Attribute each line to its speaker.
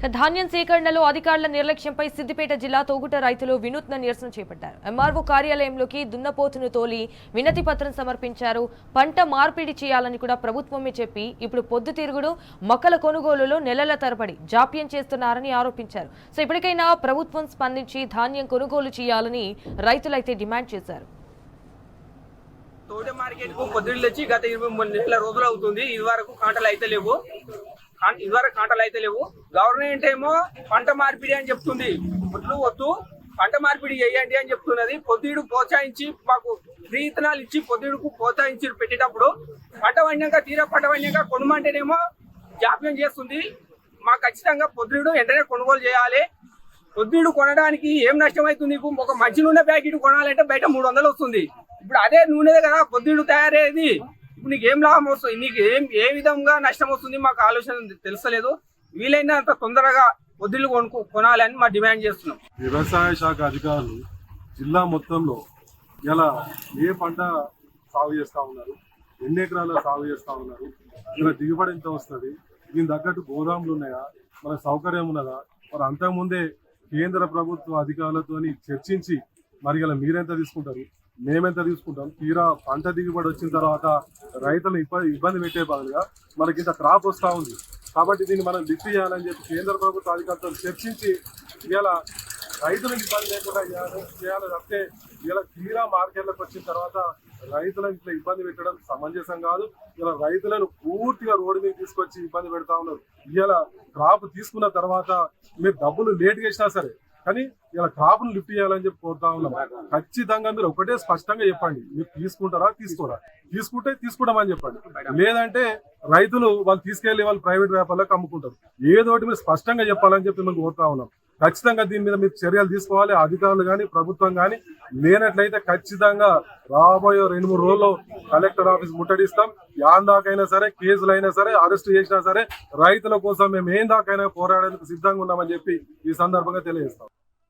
Speaker 1: ధాన్యం సేకరణలో అధికారుల నిర్లక్ష్యంపై సిద్దిపేట జిల్లా తోగుట రైతులు వినూత్న నిరసన చేపట్టారు. ఎంఆర్ఓ కార్యాలయంలోకి దున్నపోతును తోలి వినతి పత్రం సమర్పించారు. పంట మార్పిడి చేయాలని కూడా ప్రభుత్వమే చెప్పి ఇప్పుడు పొద్దుతిరుగుడు మొక్కల కొనుగోలులో నెలల తరబడి జాప్యం చేస్తున్నారని ఆరోపించారు. సో ఇప్పటికైనా ప్రభుత్వం స్పందించి ధాన్యం కొనుగోలు చేయాలని రైతులైతే డిమాండ్ చేశారు.
Speaker 2: తోట మార్కెట్ కు పొద్దుళ్ళు వచ్చి గత 23 నెలల రోజులు అవుతుంది. ఇదివరకు కాంటలు అయితే లేవు. గవర్నమెంట్ ఏమో పంట మార్పిడి అని చెప్తుంది. వడ్లు వద్దు పంట మార్పిడి చేయండి అని చెప్తున్నది. పొద్దుడు ప్రోత్సహించి మాకు ఫ్రీ ఇత్తనాలు ఇచ్చి పొద్దుడుకు ప్రోత్సహించి పెట్టేటప్పుడు పంట పండినాక పంట పండినాక కొనుమంటేనేమో జాప్యం చేస్తుంది. మాకు ఖచ్చితంగా పొద్దుడు వెంటనే కొనుగోలు చేయాలి. పొద్దుడు కొనడానికి ఏం నష్టం అవుతుంది? ఒక మంచి నూనె ప్యాకెట్ కొనాలంటే బయట 300 వస్తుంది. ఇప్పుడు అదే నూనె కదా పొద్దుడు తయారయ్యేది. ఇప్పుడు నీకు ఏం లాభం వస్తుంది? నీకు ఏ విధంగా నష్టం వస్తుంది? మాకు ఆలోచన తెలుస్తలేదు. వీలైనంత తొందరగా పొద్దులు కొనాలని మా డిమాండ్ చేస్తున్నాం.
Speaker 3: వ్యవసాయ శాఖ అధికారులు జిల్లా మొత్తంలో ఇలా ఏ పంట సాగు చేస్తూ ఉన్నారు, ఎన్ని ఎకరాల సాగు చేస్తూ ఉన్నారు, ఇలా దిగుబడి ఎంత వస్తుంది, దీని తగ్గట్టు గోదాములు ఉన్నాయా, మన సౌకర్యం ఉన్నదా, మరి అంతకుముందే కేంద్ర ప్రభుత్వ అధికారులతో చర్చించి మరి ఇలా మీరెంత తీసుకుంటారు, మేమెంత తీసుకుంటాం, తీరా పంట దిగుబడి వచ్చిన తర్వాత రైతులను ఇబ్బంది పెట్టే బదులుగా మనకి ఇంత క్రాప్ వస్తూ ఉంది. కాబట్టి దీన్ని మనం లిఫ్ట్ చేయాలని చెప్పి కేంద్ర ప్రభుత్వ అధికారులతో చర్చించి ఇలా రైతులకు ఇబ్బంది లేకుండా చేయాలి తప్పితే ఇలా తీరా మార్కెట్లకు వచ్చిన తర్వాత రైతులను ఇట్లా ఇబ్బంది పెట్టడం సమంజసం కాదు. ఇలా రైతులను పూర్తిగా రోడ్డు మీద తీసుకొచ్చి ఇబ్బంది పెడతా ఉన్నారు. ఇలా క్రాప్ తీసుకున్న తర్వాత మీరు డబ్బులు లేట్ చేసినా సరే కానీ ఇలా క్రాప్ను లిఫ్ట్ చేయాలని చెప్పి కోరుతా ఉన్నాం. ఖచ్చితంగా మీరు ఒకటే స్పష్టంగా చెప్పండి, మీరు తీసుకుంటారా తీసుకోరా, తీసుకుంటే తీసుకుంటామని చెప్పండి. లేదంటే రైతులు వాళ్ళు తీసుకెళ్లి వాళ్ళు ప్రైవేట్ వ్యాపారులకు అమ్ముకుంటారు. ఏదోటి మీరు స్పష్టంగా చెప్పాలని చెప్పి మేము కోరుతా ఉన్నాం. ఖచ్చితంగా దీని మీద మీరు చర్యలు తీసుకోవాలి, అధికారులు కానీ ప్రభుత్వం కానీ. లేనట్లయితే ఖచ్చితంగా రాబోయే 2-3 రోజుల్లో కలెక్టర్ ఆఫీస్ ముట్టడిస్తాం. యాన్ దాకైనా సరే, కేసులైనా సరే, అరెస్ట్ చేసినా సరే రైతుల కోసం మేము ఏం దాకైనా పోరాడడానికి సిద్ధంగా ఉన్నామని చెప్పి ఈ సందర్భంగా తెలియజేస్తాం.